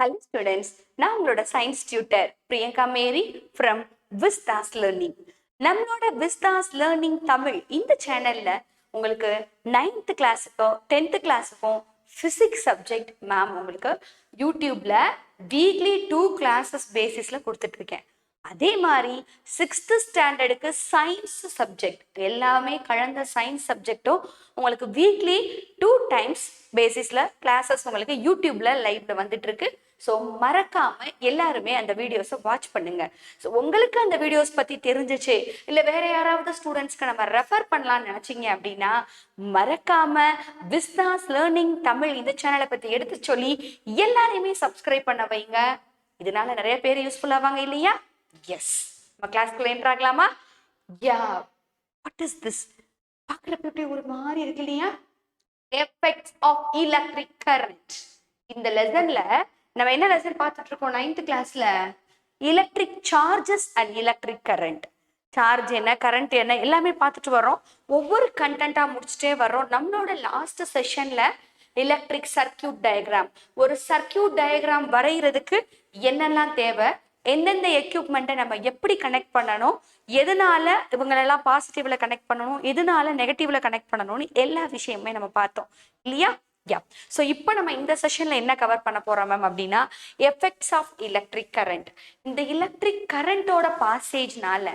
Hello students, நான் உங்களோட science tutor Priyanka Mary from Vistas learning. நம்மளோட விஸ்தாஸ் லேர்னிங் தமிழ் இந்த சேனல்ல உங்களுக்கு 9th கிளாஸுக்கும் 10th கிளாஸுக்கும் பிசிக்ஸ் சப்ஜெக்ட் மேம் உங்களுக்கு யூடியூப்ல வீக்லி 2 கிளாஸஸ் பேசிஸ்ல கொடுத்துட்டு இருக்கேன். அதே மாதிரி 6th ஸ்டாண்டர்டுக்கு சயின்ஸ் சப்ஜெக்ட் எல்லாமே கலந்த சயின்ஸ் சப்ஜெக்டும் உங்களுக்கு வீக்லி 2 டைம்ஸ் பேசிஸ்ல கிளாஸஸ் உங்களுக்கு யூடியூப்ல லைவ்ல வந்துட்டு இருக்கு. ஸோ மறக்காம எல்லாருமே அந்த வீடியோஸை வாட்ச் பண்ணுங்க. ஸோ உங்களுக்கு அந்த வீடியோஸ் பத்தி தெரிஞ்சிச்சு இல்லை வேற யாராவது ஸ்டூடெண்ட்ஸ்க்கு நம்ம ரெஃபர் பண்ணலாம்னு நினைச்சீங்க அப்படின்னா மறக்காம விஸ்தாஸ் லேர்னிங் தமிழ் இந்த சேனலை பத்தி எடுத்து சொல்லி எல்லாரையுமே சப்ஸ்கிரைப் பண்ண வைங்க. இதனால நிறைய பேர் யூஸ்ஃபுல் ஆவாங்க இல்லையா? எஸ், நம்ம கிளாஸ்க்குள்ள என்டர் ஆகலாமா? Yeah, what is this? பார்க்குறப்ப ஒரு மாதிரி இருக்கு இல்லையா? Effects of electric current. இந்த லெசன்ல நம்ம என்ன லெசன் பார்த்துட்டு இருக்கோம்? 9th கிளாஸ்ல electric charges and electric current. Charge என்ன, கரண்ட் என்ன எல்லாமே பார்த்துட்டு வரோம். ஒவ்வொரு கண்டென்ட்டா முடிச்சுட்டே வரோம். நம்மளோட லாஸ்ட் செஷன்ல எலக்ட்ரிக் சர்க்கியூட் டயக்ராம், ஒரு சர்க்கியூட் டயக்ராம் வரைகிறதுக்கு என்னெல்லாம் தேவை, எந்தெந்த எக்யூப்மெண்ட்டை நம்ம எப்படி கனெக்ட் பண்ணணும், எதனால இவங்களெல்லாம் பாசிட்டிவ்ல கனெக்ட் பண்ணணும், எதனால நெகட்டிவ்ல கனெக்ட் பண்ணணும்னு எல்லா விஷயமே நம்ம பார்த்தோம் இல்லையா? யா, ஸோ இப்போ நம்ம இந்த செஷன்ல என்ன கவர் பண்ண போறோம் மேம் அப்படின்னா எஃபெக்ட்ஸ் ஆஃப் எலக்ட்ரிக் கரண்ட். இந்த எலக்ட்ரிக் கரண்டோட பாசேஜ்னால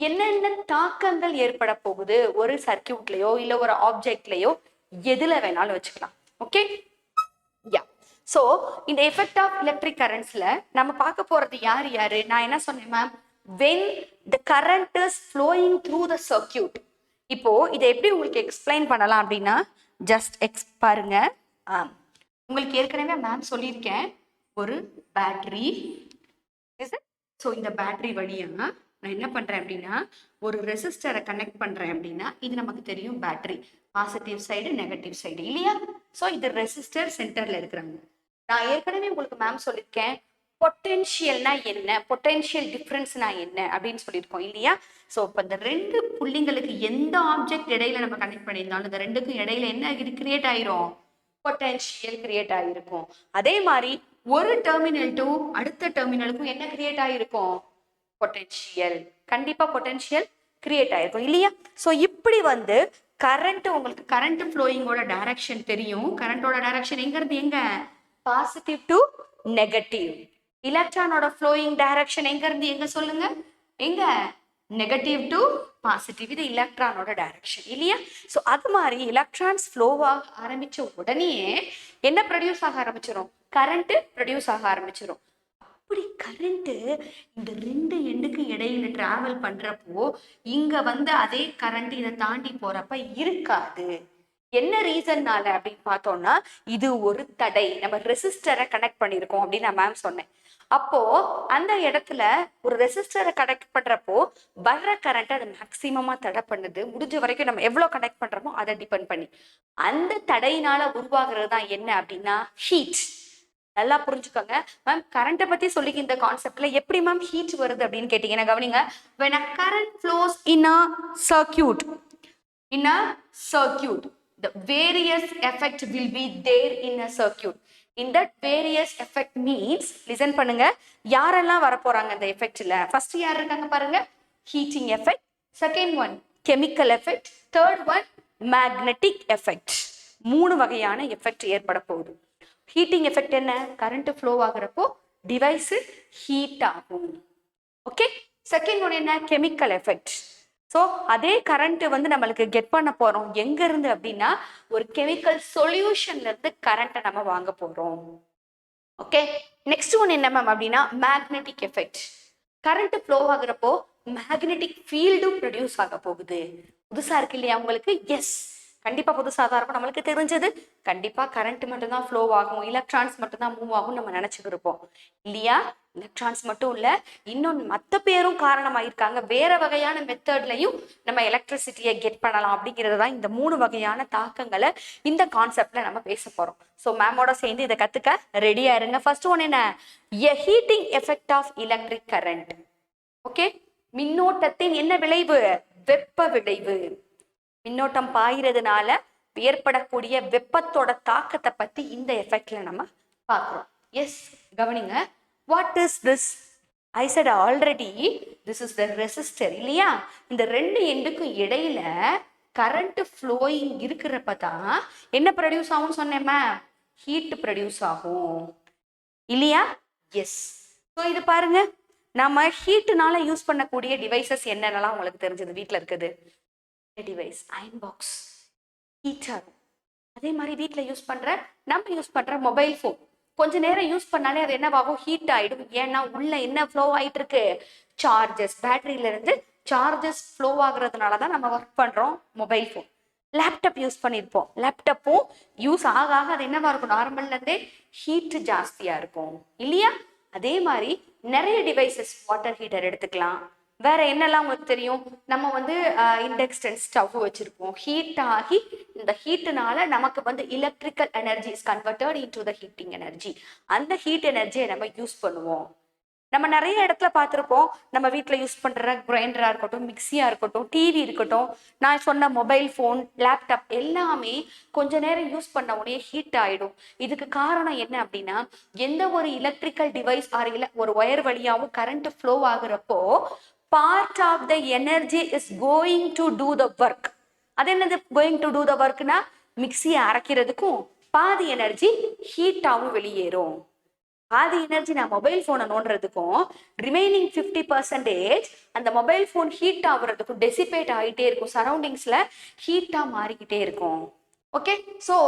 என்னென்ன தாக்கங்கள் ஏற்பட போகுது ஒரு சர்க்கியூட்லயோ இல்லை ஒரு ஆப்ஜெக்ட்லயோ எதுல வேணாலும் வச்சுக்கலாம். Okay, yeah. ஸோ இந்த எஃபெக்ட் ஆஃப் எலக்ட்ரிக் கரண்ட்ஸ்ல நம்ம பார்க்க போறது யாரு யாரு? நான் என்ன சொன்னேன் ma'am? when the current is flowing through the circuit. இப்போ இதை எப்படி உங்களுக்கு எக்ஸ்பிளைன் பண்ணலாம் அப்படின்னா ஜஸ்ட் பாருங்க. உங்களுக்கு ஏற்கனவே மேம் சொல்லியிருக்கேன் ஒரு பேட்டரி. ஸோ இந்த பேட்டரி வழியா நான் என்ன பண்றேன் அப்படின்னா ஒரு ரெசிஸ்டரை கனெக்ட் பண்றேன் அப்படின்னா இது நமக்கு தெரியும் battery positive side negative side இல்லையா? ஸோ இது ரெசிஸ்டர் சென்டர்ல இருக்கிறாங்க. நான் ஏற்கனவே உங்களுக்கு மேம் சொல்லியிருக்கேன் பொட்டென்ஷியல்னா என்ன, பொட்டென்ஷியல் டிஃபரன்ஸ்னா என்ன அப்படின்னு சொல்லியிருக்கோம் இல்லையா? ஸோ இப்போ இந்த ரெண்டு புள்ளிங்களுக்கு எந்த ஆப்ஜெக்ட் இடையில நம்ம கனெக்ட் பண்ணியிருந்தாலும் இந்த ரெண்டுக்கும் இடையில என்ன கிரியேட் ஆயிரும்? பொட்டென்ஷியல் கிரியேட் ஆகிருக்கும். அதே மாதிரி ஒரு டெர்மினல் டு அடுத்த டெர்மினலுக்கும் என்ன கிரியேட் ஆகிருக்கும்? பொட்டென்ஷியல். கண்டிப்பா பொட்டென்ஷியல் கிரியேட் ஆயிருக்கும் இல்லையா? ஸோ இப்படி வந்து கரண்ட், உங்களுக்கு கரண்ட் ஃப்ளோயிங்கோட டைரக்ஷன் தெரியும். கரண்டோட டைரக்ஷன் எங்க இருந்து எங்க? Positive to negative. எலக்ட்ரானோட ஃப்ளோயிங் டைரக்ஷன் எங்க இருந்து எங்க சொல்லுங்க? எங்க? Negative to positive. இது எலக்ட்ரானோட டைரக்ஷன் இல்லையா? ஸோ அது மாதிரி எலக்ட்ரான்ஸ் ஃப்ளோவாக ஆரம்பிச்ச உடனே என்ன ப்ரொடியூஸ் ஆக ஆரம்பிச்சிடும்? கரண்ட் ப்ரொடியூஸ் ஆக ஆரம்பிச்சிடும். அப்படி கரண்ட் இந்த ரெண்டு எண்டுக்கு இடையில டிராவல் பண்றப்போ இங்க வந்து அதே கரண்ட் இதை தாண்டி போறப்ப இருக்காது. என்ன ரீசன்னால அப்படின்னு பார்த்தோம்னா இது ஒரு தடை, நம்ம ரெசிஸ்டரை கனெக்ட் பண்ணியிருக்கோம் அப்படின்னு நான் மேம் சொன்னேன். அப்போ அந்த இடத்துல ஒரு ரெசிஸ்டரை கனெக்ட் பண்றப்போ வர்ற கரண்ட் அது மேக்சிமமா தடை பண்ணுது. முடிஞ்ச வரைக்கும் நம்ம எவ்வளவு கனெக்ட் பண்றோமோ அதை டிபெண்ட் பண்ணி அந்த தடையினால உருவாகிறது தான் என்ன அப்படின்னா ஹீட். நல்லா புரிஞ்சுக்கோங்க மேம். கரண்ட்டை பத்தி சொல்லி இந்த கான்செப்ட்ல எப்படி மேம் ஹீட் வருது அப்படின்னு கேட்டீங்கன்னா கவனிங்க. when a current flows in a circuit, the various effect will be there in a circuit. in that various effect means, listen பண்ணுங்க, யாரெல்லாம் வர போறாங்க இந்த எஃபெக்ட்ல? ஃபர்ஸ்ட் யார் இருக்காங்க பாருங்க? Heating effect, second one chemical effect, third one magnetic effect. 3 வகையான effect ஏற்பட போகுது. ஹீட்டிங் எஃபெக்ட் என்ன? கரண்ட் ஃப்ளோ ஆகுறப்போ டிவைஸ் ஹீட் ஆகும். ஓகே. செகண்ட் ஒன் என்ன? Chemical effect. ஸோ அதே கரண்ட் வந்து நம்மளுக்கு கெட் பண்ண போறோம் எங்க இருந்து அப்படின்னா ஒரு கெமிக்கல் சொல்யூஷன்ல இருந்து கரண்ட்டை நம்ம வாங்க போறோம். ஓகே. நெக்ஸ்ட் ஒன் என்ன மேம் அப்படின்னா மேக்னெட்டிக் எஃபெக்ட். கரண்ட் ஃப்ளோ ஆகுறப்போ மேக்னெட்டிக் ஃபீல்டும் ப்ரொடியூஸ் ஆக போகுது. புதுசா இருக்கு இல்லையா உங்களுக்கு? எஸ், கண்டிப்பா புதுசாக தான் இருக்கும். நம்மளுக்கு தெரிஞ்சது கண்டிப்பா கரண்ட் மட்டும் தான் ஃப்ளோ ஆகும், எலக்ட்ரான்ஸ் மட்டும் தான் மூவ் ஆகும் நம்ம நினைச்சுட்டு இருப்போம் இல்லையா? எலக்ட்ரான்ஸ் மட்டும் இல்ல, இன்னொன்று மற்ற பேரும் காரணமாயிருக்காங்க. வேற வகையான மெத்தட்லையும் நம்ம எலக்ட்ரிசிட்டியை கெட் பண்ணலாம். அப்படிங்கிறது தான் இந்த 3 வகையான தாக்கங்களை இந்த கான்செப்ட்ல நம்ம பேச போறோம். ஸோ மேமோட சேர்ந்து இதை கத்துக்க ரெடியா இருங்க. ஃபர்ஸ்ட் ஒன் என்ன? Heating effect of electric current. Okay. மின்னோட்டத்தின் என்ன விளைவு? வெப்ப விளைவு. மின்னோட்டம் பாயிறதுனால ஏற்படக்கூடிய வெப்பத்தோட தாக்கத்தை பத்தி இந்த எஃபெக்ட்ல நம்ம பார்க்கிறோம். எஸ், கவனிங்க. What is this? I said already this is the resistor இல்லையா? இந்த ரெண்டு எண்டுக்கும் இடையில கரண்ட் ஃப்ளோயிங் இருக்கிறப்ப தான் என்ன ப்ரொடியூஸ் ஆகும்னு சொன்னேன், ஹீட் ப்ரொடியூஸ் ஆகும் இல்லையா? எஸ். ஸோ இது பாருங்க, நம்ம ஹீட்டுனால யூஸ் பண்ணக்கூடிய டிவைசஸ் என்னென்னலாம் உங்களுக்கு தெரிஞ்சது வீட்டில் இருக்குது? Device, iron box heater. அதே மாதிரி வீட்டில் நம்ம யூஸ் பண்ற மொபைல் ஃபோன் கொஞ்ச நேரம் யூஸ் பண்ணாலே அது என்னவாகும்? ஹீட் ஆயிடும். ஏன்னா உள்ள என்ன ஃப்ளோ ஆயிட்டு இருக்கு? சார்ஜஸ், பேட்டரியில இருந்து சார்ஜஸ் ஃப்ளோ ஆகுறதுனால தான் நம்ம ஒர்க் பண்றோம் மொபைல் ஃபோன். லேப்டாப் யூஸ் பண்ணியிருப்போம், லேப்டாப்பும் யூஸ் ஆக ஆக அது என்னவா இருக்கும்? நார்மல்ல இருந்தே ஹீட் ஜாஸ்தியா இருக்கும் இல்லையா? அதே மாதிரி நிறைய டிவைசஸ், வாட்டர் ஹீட்டர் எடுத்துக்கலாம். வேற என்னெல்லாம் உங்களுக்கு தெரியும்? நம்ம வந்து இண்டக்ஷன் ஸ்டவ் வச்சிருப்போம். ஹீட் ஆகி இந்த ஹீட்டுனால நமக்கு வந்து electrical energy is converted into the heating energy. அந்த ஹீட் எனர்ஜியை நம்ம யூஸ் பண்ணுவோம். நம்ம நிறைய இடத்துல பார்த்துருப்போம். நம்ம வீட்டில் யூஸ் பண்ணுற கிரைண்டராக இருக்கட்டும், மிக்சியாக இருக்கட்டும், டிவி இருக்கட்டும், நான் சொன்ன மொபைல் ஃபோன், லேப்டாப் எல்லாமே கொஞ்ச நேரம் யூஸ் பண்ண உடனே ஹீட் ஆகிடும். இதுக்கு காரணம் என்ன அப்படின்னா, எந்த ஒரு எலக்ட்ரிக்கல் டிவைஸ் ஆர் ஒரு ஒயர் வழியாகவும் கரண்ட் ஃப்ளோ ஆகுறப்போ part of the energy is going to do the work. அது என்னது going to do the workனா? மிக்சியை அரைக்கிறதுக்கும் பாதி எனர்ஜி ஹீட்டாகவும் வெளியேறும். பாதி எனர்ஜி நான் மொபைல் ஃபோனை நோண்டுறதுக்கும் ரிமைனிங் 50% அந்த மொபைல் ஃபோன் ஹீட் ஆகுறதுக்கும் டெசிபேட் ஆகிட்டே இருக்கும். சரௌண்டிங்ஸ்ல ஹீட்டா மாறிக்கிட்டே இருக்கும். ஓகே, ஸோ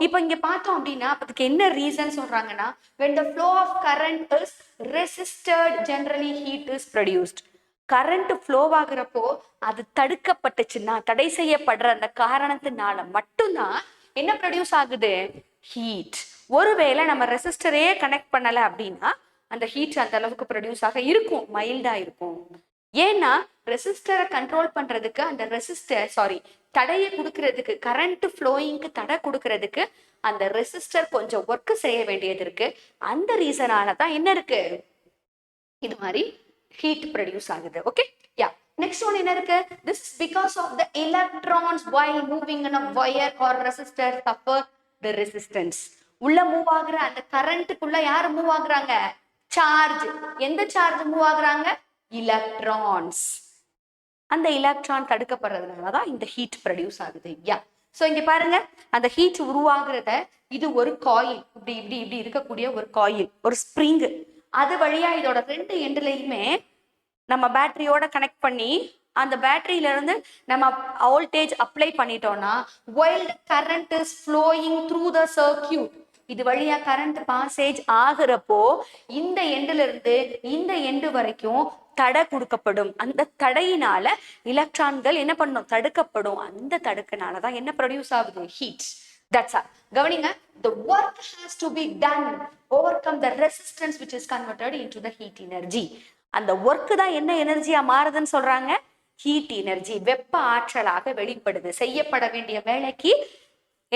இப்போ இங்க பார்த்தோம் அப்படின்னா அதுக்கு என்ன ரீசன் சொல்றாங்கன்னா, when the flow of current is resisted, generally heat is produced. Current flow ஆகுறப்போ அது தடுக்கப்பட்டுச்சுன்னா, தடை செய்யப்படுற அந்த காரணத்தினால மட்டும்தான் என்ன ப்ரொடியூஸ் ஆகுது? ஹீட். ஒருவேளை நம்ம ரெசிஸ்டரே கனெக்ட் பண்ணல அப்படின்னா அந்த ஹீட் அந்த அளவுக்கு ப்ரொடியூஸ் ஆக இருக்கும், மைல்டா இருக்கும். ஏன்னா ரெசிஸ்டரை கண்ட்ரோல் பண்றதுக்கு, அந்த தடையை கொடுக்கறதுக்கு, கரண்ட் ஃப்ளோயிங்க்கு தடை கொடுக்கறதுக்கு அந்த ரெசிஸ்டர் கொஞ்சம் ஒர்க் செய்ய வேண்டியது இருக்கு. அந்த ரீசனால தான் என்ன இருக்கு, இது மாதிரி heat produce ஆகுது. Okay, yeah. நெக்ஸ்ட் ஒன் என்ன இருக்கு? This is because of the electrons while moving in a wire or resistor suffer the resistance. உள்ள மூவ் ஆகுற அந்த கரண்ட்டுக்குள்ள யார் மூவ் ஆகுறாங்க? சார்ஜ். எந்த சார்ஜ் மூவ் ஆகுறாங்க? எலக்ட்ரான்ஸ். அந்த எலக்ட்ரான் தடுக்கப்படுறதுனால தான் இந்த ஹீட் ப்ரொடியூஸ் ஆகுது. யா. ஸோ இங்க பாருங்க, அந்த ஹீட் உருவாகிறத, இது ஒரு காயில், இப்படி இப்படி இப்படி இருக்கக்கூடிய ஒரு காயில், ஒரு ஸ்ப்ரிங். அது வழியா இதோட ரெண்டு எண்ட்லையுமே நம்ம பேட்டரியோட கனெக்ட் பண்ணி அந்த பேட்டரியில இருந்து நம்ம வோல்டேஜ் அப்ளை பண்ணிட்டோம்னா, while current is flowing through the circuit, இது வழியா கரண்ட் பாசேஜ் ஆகுறப்போ இந்த எண்டுல இருந்து இந்த எண்டு வரைக்கும் தடை கொடுக்கப்படும். அந்த தடையினால எலக்ட்ரான்கள் என்ன பண்ணும்? தடுக்கப்படும். அந்த தடுக்கனாலதான் என்ன ப்ரொடியூஸ் ஆகுது? ஹீட். That's all. கவனிங்க, the work has to be done, overcome the resistance which is converted into the heat energy. அந்த ஒர்க் தான் என்ன எனர்ஜியா மாறுதுன்னு சொல்றாங்க? ஹீட் எனர்ஜி, வெப்ப ஆற்றலாக வெளிப்படுது. செய்யப்பட வேண்டிய வேலைக்கு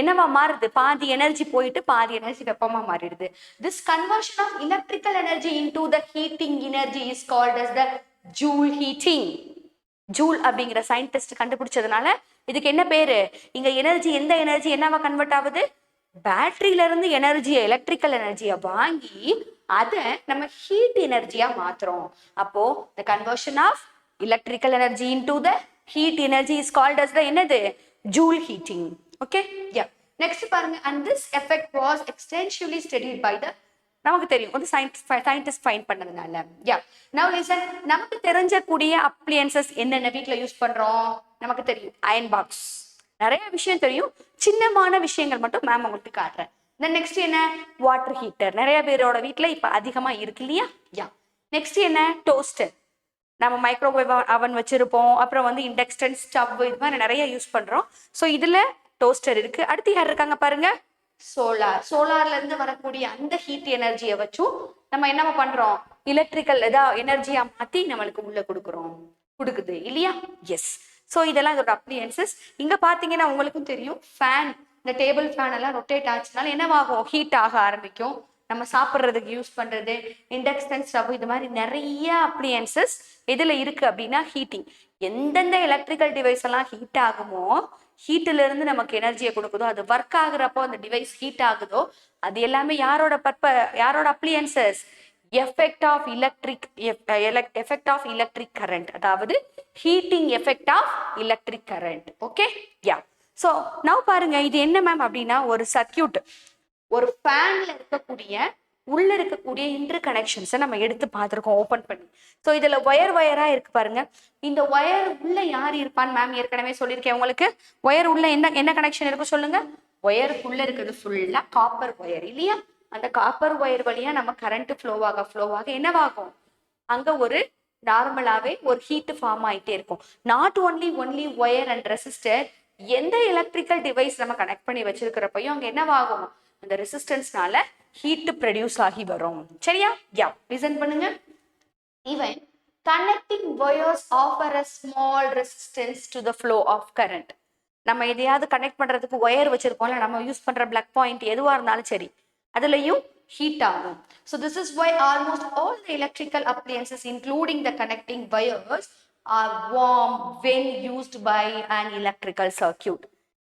என்னவா மாறுது? பாதி எனர்ஜி போயிட்டு பாதி எனர்ஜி வெப்பமா மாறிடுது. This conversion of electrical energy into the heating energy is called as the Joule heating. Joule அப்படிங்கிற சயின்டிஸ்ட் கண்டுபிடிச்சதுனால இதுக்கு என்ன பேரு? இங்க எனர்ஜி, எந்த எனர்ஜி என்னவா கன்வெர்ட் ஆகுது? பேட்டரியில இருந்து எனர்ஜியை, எலக்ட்ரிக்கல் எனர்ஜியை வாங்கி அதை நம்ம ஹீட் எனர்ஜியா மாத்துறோம். அப்போ the conversion of electrical energy into the heat energy is called as the என்னது? Joule heating. Okay, yeah. Next பாருங்க, and this effect was extensively studied by the, நமக்கு தெரியும் ஒரு சயின்டிஸ்ட் ஃபைண்ட் பண்ணதுனால. யா, நவ் லிசன். நமக்கு தெரிஞ்சக்கூடிய appliances என்னென்ன வீட்டில் use பண்றோம்? நமக்கு தெரியும் அயன் பாக்ஸ். நிறைய விஷயம் தெரியும், சின்னமான விஷயங்கள் மட்டும் மேம் உங்களுக்கு காட்டுறேன். நெக்ஸ்ட் என்ன? Water heater. நிறைய பேரோட வீட்டில் இப்போ அதிகமாக இருக்கு இல்லையா? யா. நெக்ஸ்ட் என்ன? டோஸ்டர். நம்ம மைக்ரோவேவ் அவன் வச்சிருப்போம். அப்புறம் வந்து இண்டக்ஷன் ஸ்டவ், இது மாதிரி நிறைய யூஸ் பண்றோம். ஸோ இதுல டோஸ்டர் இருக்கு. அடுத்து யார் இருக்காங்க பாருங்க? சோலார். சோலார்ல இருந்து வரக்கூடிய அந்த ஹீட் எனர்ஜியை வச்சும் நம்ம என்ன பண்றோம்? எலக்ட்ரிக்கல் எனர்ஜியா மாத்தி நம்மளுக்கு உள்ள கொடுக்குது இல்லையா? எஸ். ஸோ இதெல்லாம் இதோட அப்ளையன்சஸ். இங்க பாத்தீங்கன்னா உங்களுக்கும் தெரியும், ஃபேன். இந்த டேபிள் ஃபேன் எல்லாம் ரொட்டேட் ஆச்சுனால என்னவாகும்? ஹீட் ஆக ஆரம்பிக்கும். நம்ம சாப்பிட்றதுக்கு யூஸ் பண்றது, இண்டக்ஷன் ஸ்டவ், இது மாதிரி நிறைய அப்ளையன்சஸ் எதுல இருக்கு அப்படின்னா ஹீட்டிங். எந்தெந்த எலக்ட்ரிக்கல் டிவைஸ் எல்லாம் ஹீட் ஆகுமோ ஹீட்டில இருந்து நமக்கு எனர்ஜியை கொடுக்குதோ, அது ஒர்க் ஆகுறப்போ அந்த டிவைஸ் ஹீட் ஆகுதோ, அது எல்லாமே யாரோட appliances? Effect of electric current, அதாவது heating effect of electric current. Okay, yeah. So now பாருங்க, இது என்ன மேம் அப்படின்னா ஒரு சர்க்கியூட், ஒரு ஃபேன்ல உள்ள இருக்கக்கூடிய இன்டர் கனெக்ஷன்ஸை நம்ம எடுத்து பார்த்துருக்கோம் ஓப்பன் பண்ணி. ஸோ இதுல ஒயரா இருக்கு பாருங்க. இந்த ஒயர் உள்ள யார் இருப்பான்னு மேம் ஏற்கனவே சொல்லியிருக்கேன் உங்களுக்கு. ஒயர் உள்ள என்ன கனெக்ஷன் இருக்கு சொல்லுங்க? ஒயருக்குள்ள இருக்கிறது ஃபுல்லா காப்பர் ஒயர் இல்லையா? அந்த காப்பர் ஒயர் வழியா நம்ம கரண்ட் ஃப்ளோவாக என்னவாகும்? அங்க ஒரு நார்மலாவே ஒரு ஹீட் ஃபார்ம் ஆயிட்டே இருக்கும். Not only wire and resistor, எந்த எலக்ட்ரிக்கல் டிவைஸ் நம்ம கனெக்ட் பண்ணி வச்சிருக்கிறப்பையும் அங்க என்னவாகும்? அந்த ரெசிஸ்டன்ஸ்னால ஹீட் ப்ரொடியூஸ் ஆகி வரும். சரியா? யா, லிசன் பண்ணுங்க. Even connecting wires offer a small resistance to the flow of current. நம்ம எதையாவது கனெக்ட் பண்றதுக்கு ஒயர் வச்சிருக்கோம்ல, நம்ம யூஸ் பண்ற பிளக் பாயிண்ட் எதுவா இருந்தாலும் சரி, அதுலயும் ஹீட் ஆகும். So this is why almost all the electrical appliances including the connecting wires are warm when used by an electrical circuit.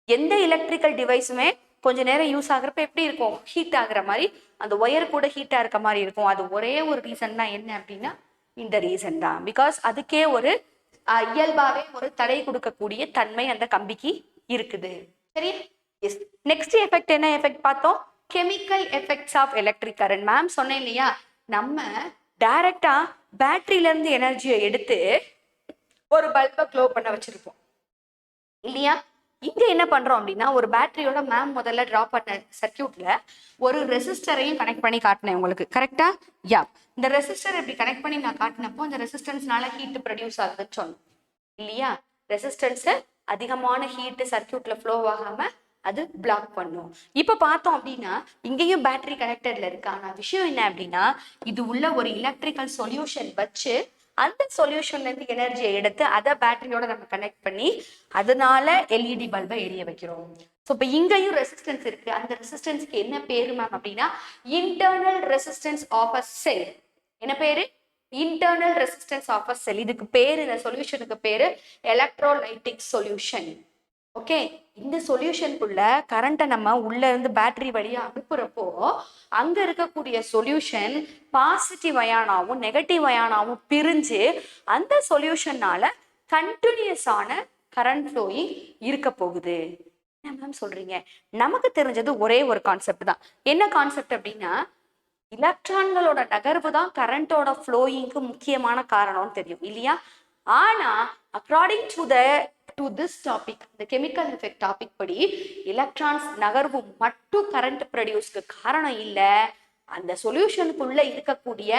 எந்த எலக்ட்ரிக்கல் டிவைஸுமே கொஞ்ச நேரம் யூஸ் ஆகுறப்ப எப்படி இருக்கும்? ஹீட் ஆகுற மாதிரி, அந்த ஒயர் கூட ஹீட்டா இருக்க மாதிரி இருக்கும். அது ஒரே ஒரு ரீசன் தான். என்ன அப்படின்னா இந்த ரீசன் தான். பிகாஸ் அதுக்கே ஒரு இயல்பாவே ஒரு தடை கொடுக்கக்கூடிய தன்மை அந்த கம்பிக்கு இருக்குது. சரி, எஸ். நெக்ஸ்ட் எஃபெக்ட் என்ன எஃபெக்ட் பார்த்தோம்? Chemical effects of electric current. Ma'am சொன்னேன் இல்லையா, நம்ம டைரக்டா பேட்டரியில இருந்து எனர்ஜியை எடுத்து ஒரு பல்பை க்ளோ பண்ண வச்சிருப்போம் இல்லையா? இங்க என்ன பண்றோம் அப்படின்னா, ஒரு பேட்டரியோட மேம் முதல்ல டிரா பண்ண சர்க்கியூட்ல ஒரு ரெசிஸ்டரையும் கனெக்ட் பண்ணி காட்டினேன் உங்களுக்கு. கரெக்டா? யா. இந்த ரெசிஸ்டர் இப்படி கனெக்ட் பண்ணி நான் காட்டினப்போ அந்த ரெசிஸ்டன்ஸ்னால ஹீட் ப்ரொடியூஸ் ஆகுதுன்னு சொன்னோம் இல்லையா? ரெசிஸ்டன்ஸ் அதிகமான ஹீட் சர்க்கியூட்ல ஃப்ளோ ஆகாம அது பிளாக் பண்ணும். இப்ப பார்த்தோம் அப்படின்னா இங்கேயும் பேட்டரி கனெக்டட்ல இருக்கு. ஆனா விஷயம் என்ன அப்படின்னா, இது உள்ள ஒரு எலக்ட்ரிக்கல் சொல்யூஷன் வச்சு அந்த சொல்யூஷன்ல இருந்து எனர்ஜியை எடுத்து அதை பேட்டரியோட நம்ம கனெக்ட் பண்ணி அதனால எல்இடி பல்பை எரிய வைக்கிறோம். ஸோ இப்போ இங்கேயும் ரெசிஸ்டன்ஸ் இருக்கு. அந்த ரெசிஸ்டன்ஸ்க்கு என்ன பேரு மேம் அப்படின்னா இன்டர்னல் ரெசிஸ்டன்ஸ் ஆஃப் அ செல். என்ன பேரு? இன்டர்னல் ரெசிஸ்டன்ஸ் ஆஃப் அ செல். இதுக்கு பேரு, இந்த சொல்யூஷனுக்கு பேரு எலக்ட்ரோலைட்டிக் சொல்யூஷன். ஓகே, இந்த சொல்யூஷனுக்குள்ள கரண்ட்டை நம்ம உள்ள இருந்து பேட்டரி வழியா அனுப்புறப்போ அங்க இருக்கக்கூடிய சொல்யூஷன் பாசிட்டிவ் அயானாவும் நெகட்டிவ் அயானாவும் பிரிஞ்சு அந்த சொல்யூஷனால கண்டினியூஸான கரண்ட் ஃப்ளோயிங் இருக்க போகுது. என்ன மேம் சொல்றீங்க? நமக்கு தெரிஞ்சது ஒரே ஒரு கான்செப்ட் தான். என்ன கான்செப்ட் அப்படின்னா, எலக்ட்ரான்களோட நகர்வு தான் கரண்டோட ஃப்ளோயிங்க்கு முக்கியமான காரணம்னு தெரியும் இல்லையா? ஆனா அக்கார்டிங் டு திஸ் டாபிக், இந்த கெமிக்கல் எஃபெக்ட் டாபிக் படி எலக்ட்ரான்ஸ் நகர்வு மட்டும் கரண்ட் ப்ரொடியூஸ்க்கு காரணம் இல்ல, அந்த சொல்யூஷனுக்குள்ள இருக்கக்கூடிய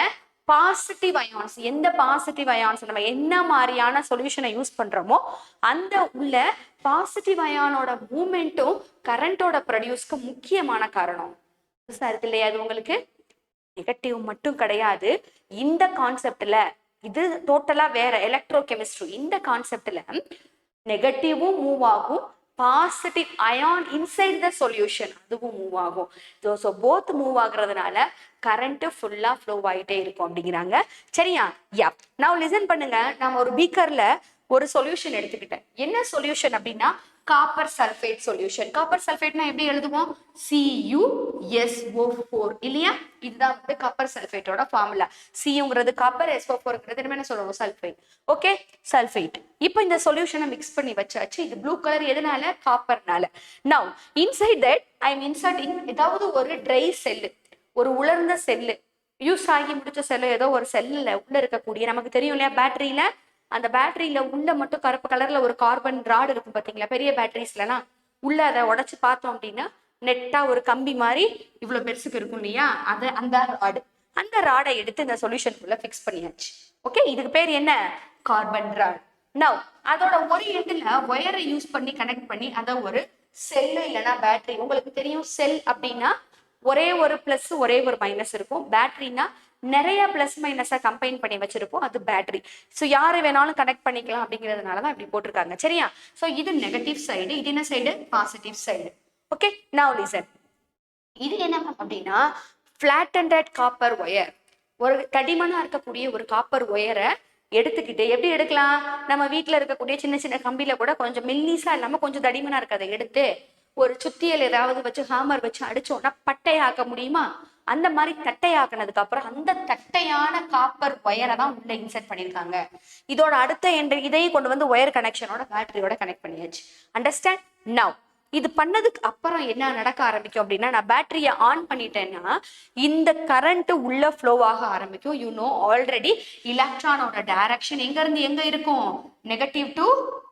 பாசிட்டிவ் அயான்ஸ், எந்த பாசிட்டிவ் அயான்ஸ் நம்ம என்ன மாதிரியான சொல்யூஷனை யூஸ் பண்றோமோ அந்த உள்ள பாசிட்டிவ் அயானோட மூமெண்ட்டும் கரண்டோட ப்ரொடியூஸ்க்கு முக்கியமான காரணம். இருக்கு இல்லையா? அது உங்களுக்கு நெகட்டிவ் மட்டும் கிடையாது. இந்த கான்செப்ட்ல இது டோட்டலா வேற எலக்ட்ரோ கெமிஸ்ட்ரி. இந்த கான்செப்ட்ல நெகட்டிவும் மூவ் ஆகும், positive ion inside the solution அதுவும் மூவ் ஆகும். ஸோ போத் மூவ் ஆகுறதுனால கரண்ட் ஃபுல்லா ஃப்ளோ ஆகிட்டே இருக்கும் அப்படிங்கிறாங்க. சரியா? யா. நான் லிசன் பண்ணுங்க. நான் ஒரு பீக்கர்ல ஒரு சொல்யூஷன் எடுத்துக்கிட்டேன். என்ன சொல்யூஷன் அப்படின்னா காப்பர் சல்ஃபேட் சொல்யூஷன். காப்பர் சல்ஃபேட்னா எப்படி எழுதுவோம்? CuSO4 இல்லையா? இதுதான் வந்து காப்பர் சல்ஃபேட்டோட ஃபார்முலா. சிங்கிறது காப்பர், SO4ங்கிறது என்ன சொல்லுவோம்? சல்ஃபேட். Okay, sulphate. இப்போ இந்த சொல்யூஷனை மிக்ஸ் பண்ணி வச்சாச்சு. இது ப்ளூ கலர் எதனால? காப்பர்னால. Now inside that I am inserting ஏதாவது ஒரு ட்ரை செல்லு, ஒரு உலர்ந்த செல்லு, யூஸ் ஆகி முடிச்ச செல்லு, ஏதோ ஒரு செல்லுல உள்ள இருக்கக்கூடிய நமக்கு தெரியும் இல்லையா பேட்டரியில, அந்த பேட்டரியில உள்ள மட்டும் கருப்பு கலர்ல ஒரு கார்பன் ராடு இருக்கும் பாத்தீங்களா? பெரிய பேட்டரிஸ்லாம் உள்ள அதை உடைச்சு பார்த்தோம் அப்படின்னா நெட்டா ஒரு கம்பி மாதிரி இவ்வளவு பெருசுக்கு இருக்கும் இல்லையா? அந்த ராடை எடுத்து இந்த சொல்யூஷனுக்குள்ள பிக்ஸ் பண்ணியாச்சு. ஓகே, இதுக்கு பேர் என்ன? Carbon rod. நவ் அதோட ஒரு எண்டுல ஒயரை யூஸ் பண்ணி கனெக்ட் பண்ணி அதை ஒரு செல்லு இல்லைன்னா பேட்டரி. உங்களுக்கு தெரியும் செல் அப்படின்னா ஒரே ஒரு பிளஸ் ஒரே ஒரு மைனஸ் இருக்கும். பேட்டரினா நிறைய பிளஸ் மைனஸை கம்பைன் பண்ணி வச்சிருப்போம், அது பேட்டரி. ஸோ யாரு வேணாலும் கனெக்ட் பண்ணிக்கலாம் அப்படிங்கிறதுனாலதான் இப்படி போட்டிருக்காங்க. சரியா? ஸோ இது நெகட்டிவ் சைடு, இது என்ன side? Positive side. Okay, now listen. இது என்ன அப்படின்னா ஃபிளாட்டன்ட் காப்பர் ஒயர். ஒரு தடிமனா இருக்கக்கூடிய ஒரு காப்பர் ஒயரை எடுத்துக்கிட்டு எப்படி எடுக்கலாம், நம்ம வீட்டுல இருக்கக்கூடிய சின்ன சின்ன கம்பியில கூட கொஞ்சம் மெல்லிசா இல்லாம கொஞ்சம் தடிமனா இருக்கிறத எடுத்து ஒரு சுத்தியல் ஏதாவது வச்சு ஹாமர் வச்சு அடிச்சோம்னா பட்டையாக்க முடியுமா? அந்த மாதிரி தட்டையாக்குனதுக்கு அப்புறம் அந்த தட்டையான காப்பர் ஒயரை தான் உள்ள இன்செர்ட் பண்ணியிருக்காங்க. இதோட அடுத்த இதையும் கொண்டு வந்து ஒயர் கனெக்ஷனோட பேட்டரியோட கனெக்ட் பண்ணியாச்சு. அண்டர்ஸ்டாண்ட்? நவ் இது பண்ணதுக்கு அப்புறம் என்ன நடக்க ஆரம்பிக்கும் அப்படின்னா, நான் பேட்டரியை ஆன் பண்ணிட்டேன்னா இந்த கரண்ட் உள்ள ஃப்ளோ ஆக ஆரம்பிக்கும். யூ நோ ஆல்ரெடி எலக்ட்ரானோட டைரக்ஷன் எங்க இருந்து எங்க இருக்கும், நெகட்டிவ் டு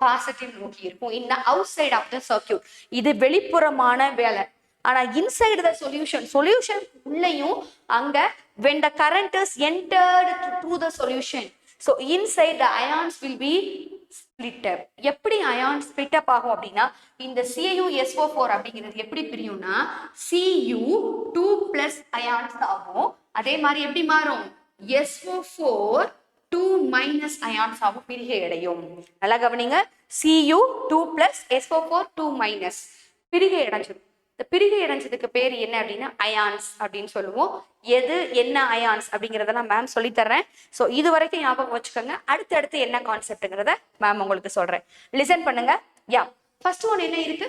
பாசிட்டிவ் நோக்கி இருக்கும். இந்த outside of the circuit. இது வெளிப்புறமான வேலை. ஆனா இன்சைடு த சொல்யூஷன் உள்ளேயும் அங்க when the current is entered to the solution, so inside the ions will be split up. எப்படி ions split up ஆகும் அப்படின்னா, இந்த CuSO4 அப்படிங்கிறது எப்படி பிரியும்னா Cu2+ ions ஆகும். அதே மாதிரி எப்படி மாறும், SO4 2- ions ஆகும், பிரிகை அடையும். நல்லா கவனிங்க, Cu2+ SO4 2- பிரிகை அடைஞ்சிடும். இந்த பிரிகை அடைஞ்சதுக்கு பேர் என்ன அப்படின்னா அயான்ஸ் அப்படின்னு சொல்லுவோம். எது என்ன அயான்ஸ் அப்படிங்கிறதெல்லாம் மேம் சொல்லித்தர்றேன். ஸோ இது வரைக்கும் ஞாபகம் வச்சுக்கோங்க. அடுத்தடுத்து என்ன கான்செப்ட்ங்கிறத மேம் உங்களுக்கு சொல்றேன். லிசன் பண்ணுங்க. யா, ஃபர்ஸ்ட் ஒன் என்ன இருக்கு,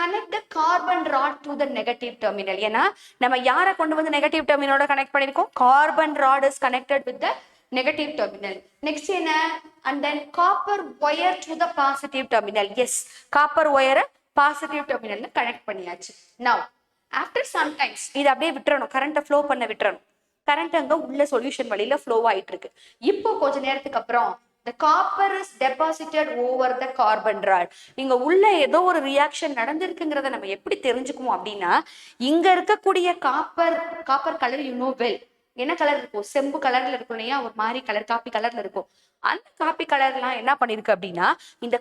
connect the carbon rod to the negative terminal. ஏன்னா நம்ம யாரை கொண்டு வந்து நெகட்டிவ் டெர்மினலோட கனெக்ட் பண்ணிருக்கோம், carbon rod is connected with the negative terminal. Next என்ன, and then copper wire to the positive terminal. Yes, copper ஒயரை பாசிட்டிவ் டெர்மினல்ல கனெக்ட் பண்ணியாச்சு. நவ் ஆஃப்டர் சம்டைம்ஸ் இதை அப்படியே விட்டுறணும், கரண்ட்டை ஃப்ளோ பண்ண விட்டுறணும். கரண்ட் அங்க உள்ள சொல்யூஷன் வழியில ஃப்ளோ ஆயிட்டு இருக்கு. இப்போ கொஞ்ச நேரத்துக்கு அப்புறம் the copper is deposited over the carbon rod. இங்க உள்ள ஏதோ ஒரு ரியாக்ஷன் நடந்திருக்குங்கிறத நம்ம எப்படி தெரிஞ்சுக்குவோம் அப்படின்னா, இங்க இருக்கக்கூடிய copper colour you know well, என்ன கலர் இருக்கும், செம்பு கலர்ல இருக்கும் இல்லையா, ஒரு மாதிரி கலர் காப்பி கலர்ல இருக்கும். அந்த காப்பி கலர்லாம் என்ன பண்ணிருக்கு அப்படின்னா, இந்த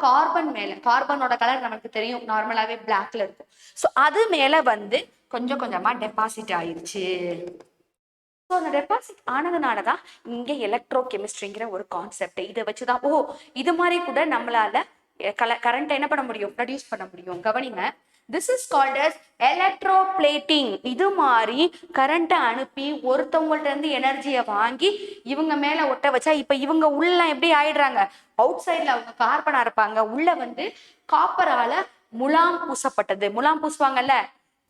கார்பன் மேல, கார்பனோட கலர் நமக்கு தெரியும் நார்மலாவே பிளாக்ல இருக்கும். ஸோ அது மேல வந்து கொஞ்சம் கொஞ்சமா டெபாசிட் ஆயிருச்சு. ஸோ அந்த டெபாசிட் ஆனதுனாலதான் இங்க எலக்ட்ரோ கெமிஸ்ட்ரிங்கிற ஒரு கான்செப்ட். இதை வச்சுதான் இது மாதிரி கூட நம்மளால கரண்ட் என்ன பண்ண முடியும், ப்ரொடியூஸ் பண்ண முடியும். கவனிங்க, this is called as electroplating. இது மாதிரி கரண்ட்டை அனுப்பி ஒருத்தவங்கள்ட்ட இருந்து எனர்ஜியை வாங்கி இவங்க மேல ஒட்ட வச்சா இப்ப இவங்க உள்ள எப்படி ஆயிடுறாங்க, அவுட் சைட்ல அவங்க கார்பனா இருப்பாங்க, உள்ள வந்து காப்பரால முலாம் பூசப்பட்டது. முலாம் பூசுவாங்கல்ல,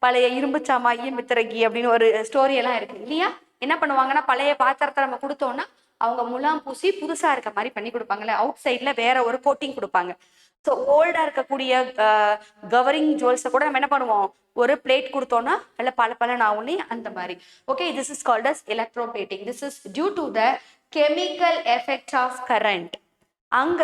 பழைய இரும்பு சாமா ஈயம்பித்திரகி அப்படின்னு ஒரு ஸ்டோரி எல்லாம் இருக்கு இல்லையா. என்ன பண்ணுவாங்கன்னா, பழைய பாத்திரத்தை நம்ம கொடுத்தோம்னா அவங்க முலாம் பூசி புதுசா இருக்க மாதிரி பண்ணி கொடுப்பாங்கல்ல, அவுட் சைட்ல வேற ஒரு கோட்டிங் கொடுப்பாங்க. ஸோ ஓல்டா இருக்கக்கூடிய கவரிங் ஜுவல்ஸை கூட நம்ம என்ன பண்ணுவோம், ஒரு பிளேட் கொடுத்தோம்னா அல்ல பல ஆகும்னே அந்த மாதிரி. Okay, this is called as electroplating. This is due to the chemical effect of current. அங்க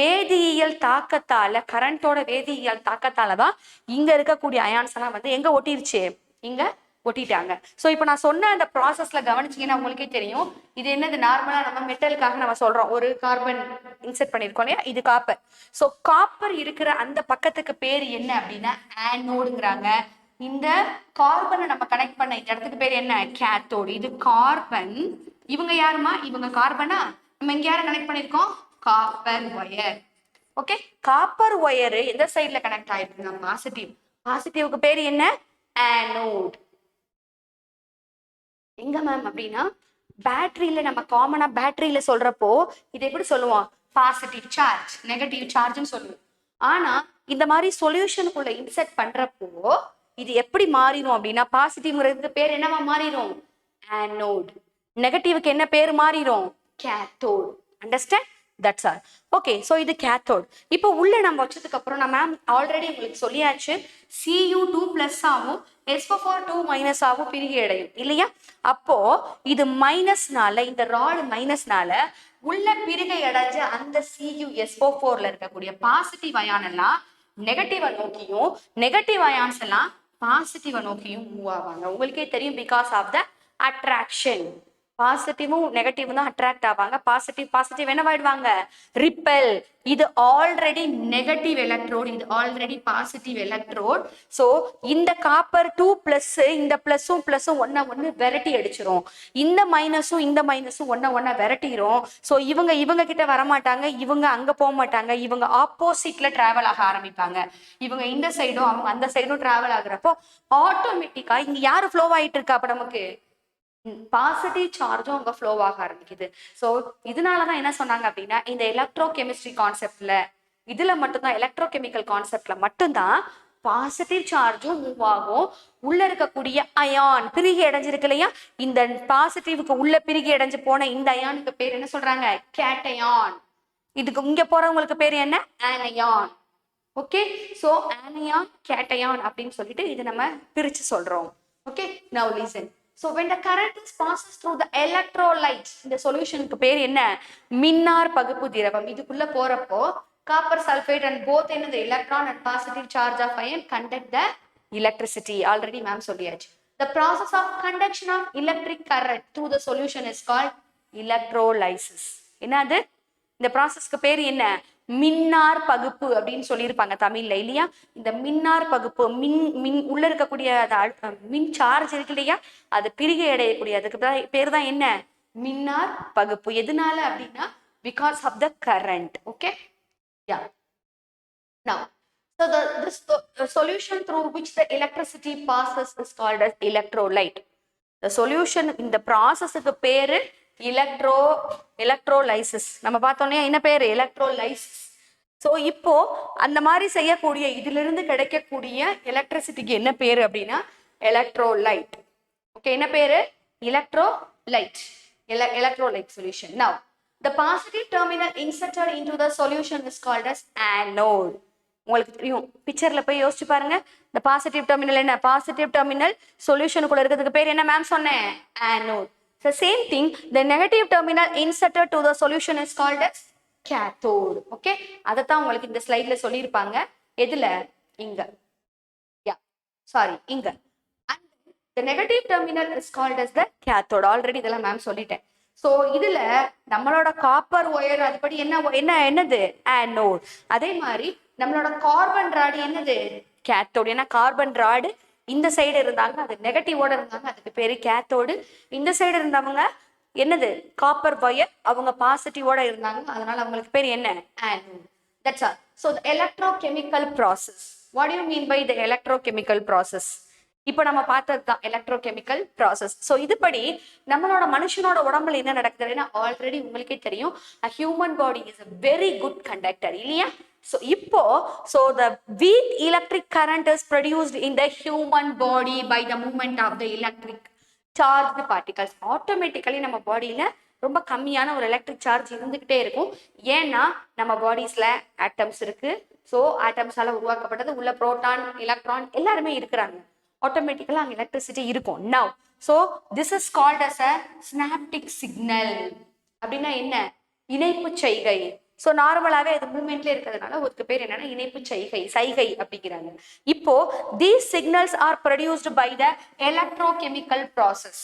வேதியியல் தாக்கத்தால, கரண்டோட வேதியியல் தாக்கத்தால தான் இங்க இருக்கக்கூடிய அயான்ஸ் எல்லாம் வந்து எங்க ஒட்டிருச்சு, இங்க ஒட்டிட்டாங்க. ஸோ இப்போ நான் சொன்ன அந்த ப்ராசஸ்ல கவனிச்சிங்கன்னா உங்களுக்கே தெரியும், இது என்னது, நார்மலா நம்ம மெட்டலுக்காக நம்ம சொல்றோம் ஒரு கார்பன் இன்செர்ட் பண்ணியிருக்கோம் இல்லையா, இது காப்பர். ஸோ காப்பர் இருக்கிற அந்த பக்கத்துக்கு பேர் என்ன அப்படின்னா ஆனோடுங்கிறாங்க. இந்த கார்பனை நம்ம கனெக்ட் பண்ண இந்த இடத்துக்கு பேர் என்ன, கேத்தோடு. இது கார்பன், இவங்க யாருமா, இவங்க கார்பனா, நம்ம இங்க யாரை கனெக்ட் பண்ணியிருக்கோம், copper wire. Okay, copper wire எந்த சைட்ல கனெக்ட் ஆயிருக்குங்க, பாசிட்டிவ். பாசிட்டிவ்க்கு பேர் என்ன, ஆனோட். எங்க மேம் அப்படின்னா பேட்டரியில, நம்ம காமனா பேட்டரியில சொல்றப்போ இதை எப்படி சொல்லுவோம், பாசிட்டிவ் சார்ஜ் நெகட்டிவ் சார்ஜ்னு சொல்லுவோம். ஆனா இந்த மாதிரி சொல்யூஷனுக்குள்ள இன்செர்ட் பண்றப்போ இது எப்படி மாறிடும் அப்படின்னா, பாசிட்டிவ்ங்கிறதுக்கு பேர் என்னவா மாறிடும், ஆனோட். நெகட்டிவ்க்கு என்ன பேர் மாறிடும், cathode. Understand? That's all. Okay, so இது கேத்தோட். இப்போ உள்ள நம்ம வச்சதுக்கு அப்புறம் நான் மேம் ஆல்ரெடி உங்களுக்கு சொல்லியாச்சு, Cu2+ ஆகும் SO4 2- ஆகும், பிரிகை அடையும் இல்லையா. அப்போ இது மைனஸ்னால, இந்த ராடு மைனஸ்னால உள்ள பிரிகை அடைஞ்ச அந்த CuSO4ல இருக்கக்கூடிய பாசிட்டிவ் அயான் எல்லாம் நெகட்டிவை நோக்கியும், நெகட்டிவ் அயான்ஸ் எல்லாம் பாசிட்டிவை நோக்கியும் மூவ் ஆவாங்க. உங்களுக்கே தெரியும், பிகாஸ் ஆஃப் த அட்ராக்ஷன். பாசிட்டிவும் நெகட்டிவும் தான் அட்ராக்ட் ஆவாங்க. பாசிட்டிவ் என்னவாயிடுவாங்க, ரிப்பல். இது ஆல்ரெடி நெகட்டிவ் எலக்ட்ரோட், இது ஆல்ரெடி பாசிட்டிவ் எலக்ட்ரோட். ஸோ இந்த காப்பர் 2+, இந்த பிளஸும் ஒன்னு விரட்டி அடிச்சிரும். இந்த மைனஸும் ஒன்ன விரட்டிரும். ஸோ இவங்க கிட்ட வரமாட்டாங்க, இவங்க அங்க போக மாட்டாங்க, இவங்க ஆப்போசிட்ல டிராவல் ஆக ஆரம்பிப்பாங்க. இவங்க இந்த சைடும் அவங்க அந்த சைடும் டிராவல் ஆகுறப்போ ஆட்டோமேட்டிக்கா இங்க யாரு ஃப்ளோ ஆயிட்டு இருக்கா, அப்ப நமக்கு பாசிட்டிவ் சார்ஜும் அங்க ஃப்ளோ ஆக ஆரம்பிக்குது. ஸோ இதனாலதான் என்ன சொன்னாங்க அப்படின்னா, இந்த எலக்ட்ரோ கெமிஸ்ட்ரி கான்செப்ட்ல இதுல மட்டும்தான், எலக்ட்ரோ கெமிக்கல் கான்செப்ட்ல மட்டும்தான் பாசிட்டிவ் சார்ஜும் மூவ் ஆகும். உள்ள இருக்கக்கூடிய அயான் பிரிகை அடைஞ்சிருக்கு இல்லையா, இந்த பாசிட்டிவ்க்கு உள்ள பிரிகை அடைஞ்சு போன இந்த அயானுக்கு பேர் என்ன சொல்றாங்க? கேட்டயான். இதுக்கு இங்க போறவங்களுக்கு பேர் என்ன? Anion. Okay, so anion cation அப்படின்னு சொல்லிட்டு இது நம்ம பிரிச்சு சொல்றோம். Okay, now listen. So when the current is passes through the electrolyte, இந்த சொல்யூஷனுக்கு பேர் என்ன? மின்னார் பகுப்பு திரவம். இதுக்குள்ள போறப்போ காப்பர் சல்ஃபேட் and both என்னது electron and positive charge of ion conduct the electricity. Already ma'am சொல்லியாச்சு. The process of conduction of electric current through the solution is called electrolysis. என்னது? இந்த ப்ராசஸ்க்கு பேர் என்ன? மின்னார் பகுப்பு அப்படின்னு சொல்லியிருப்பாங்க தமிழ்ல இல்லையா. இந்த மின்னார் பகுப்பு உள்ள இருக்கக்கூடிய மின் சார்ஜ் இருக்கு இல்லையா, அது பிரிகை அடையக்கூடிய அதுக்கு பேர் தான் என்ன? மின்னார் பகுப்பு. எதனால அப்படின்னா because of the current. Okay, yeah. Now, so this solution through which the electricity passes is called as electrolyte. The solution இந்த ப்ராசஸுக்கு பேரு எலக்ட்ரோலைசிஸ். நம்ம பார்த்தோன்னே என்ன பேரு? எலக்ட்ரோலைசிஸ். ஸோ இப்போ அந்த மாதிரி செய்யக்கூடிய இதுல இருந்து கிடைக்கக்கூடிய எலக்ட்ரிசிட்டிக்கு என்ன பேரு அப்படின்னா எலக்ட்ரோலைட். ஓகே, என்ன பேரு? Electrolyte. Electrolyte solution. Now the positive terminal inserted into the solution is called as anode. உங்களுக்கு தெரியும், பிக்சர்ல போய் யோசிச்சு பாருங்க. இந்த பாசிட்டிவ் டெர்மினல் என்ன? பாசிட்டிவ் டெர்மினல் சொல்யூஷனுக்குள்ள இருக்கிறதுக்கு பேர் என்ன மேம் சொன்னேன்? anode. The same thing, the negative terminal inserted to the solution is called as cathode. Okay, அதத்தான் உங்களுக்கு இந்த ஸ்லைட்ல சொல்லியிருப்பாங்க. எதுல? இங்க. Yeah, sorry, இங்க. And the negative terminal is called as the cathode. Already இதெல்லாம் மேம் சொல்லிட்டேன். ஸோ இதுல நம்மளோட காப்பர் ஒயர் அதுபடி என்னது? ஆனோட். அதே மாதிரி நம்மளோட கார்பன் ராடு என்னது? கேத்தோடு. ஏன்னா கார்பன் ராடு இந்த சைடு இருந்தாங்க, அது நெகட்டிவோட இருந்தாங்க, அதுக்கு பேரு கேத்தோடு. இந்த சைடு இருந்தவங்க என்னது? காப்பர் ஒயர், அவங்க பாசிட்டிவோட இருந்தாங்க, அதனால அவங்களுக்கு பேர் என்ன? Anode. That's all. So the electrochemical process. What do you mean by the electrochemical process? இப்போ நம்ம பார்த்தது தான் எலக்ட்ரோகெமிக்கல் ப்ராசஸ். ஸோ இதுபடி நம்மளோட மனுஷனோட உடம்புல என்ன நடக்குதுன்னா ஆல்ரெடி உங்களுக்கே தெரியும், human body is a very good conductor இல்லையா. ஸோ இப்போ the weak electric current is produced in the human body by the movement of the electric charged particles. Automatically நம்ம பாடியில ரொம்ப கம்மியான ஒரு எலக்ட்ரிக் சார்ஜ் இருந்துகிட்டே இருக்கும். ஏன்னா நம்ம பாடிஸ்ல ஆட்டம்ஸ் இருக்கு. ஸோ ஆட்டம்ஸால உருவாக்கப்பட்டது, உள்ள புரோட்டான் எலக்ட்ரான் எல்லாருமே இருக்கிறாங்க. ஆட்டோமேட்டிக்கலா அங்க எலக்ட்ரிசிட்டி இருக்கும். Now, so this is called as a synaptic signal. அப்படின்னா என்ன? இணைப்பு செய்கை. ஸோ நார்மலாவே அது மூவ்மெண்ட்ல இருக்கிறதுனால ஒரு பேர் என்னன்னா இணைப்பு சைகை அப்படிங்கிறாங்க. இப்போ these signals are produced by the electrochemical process.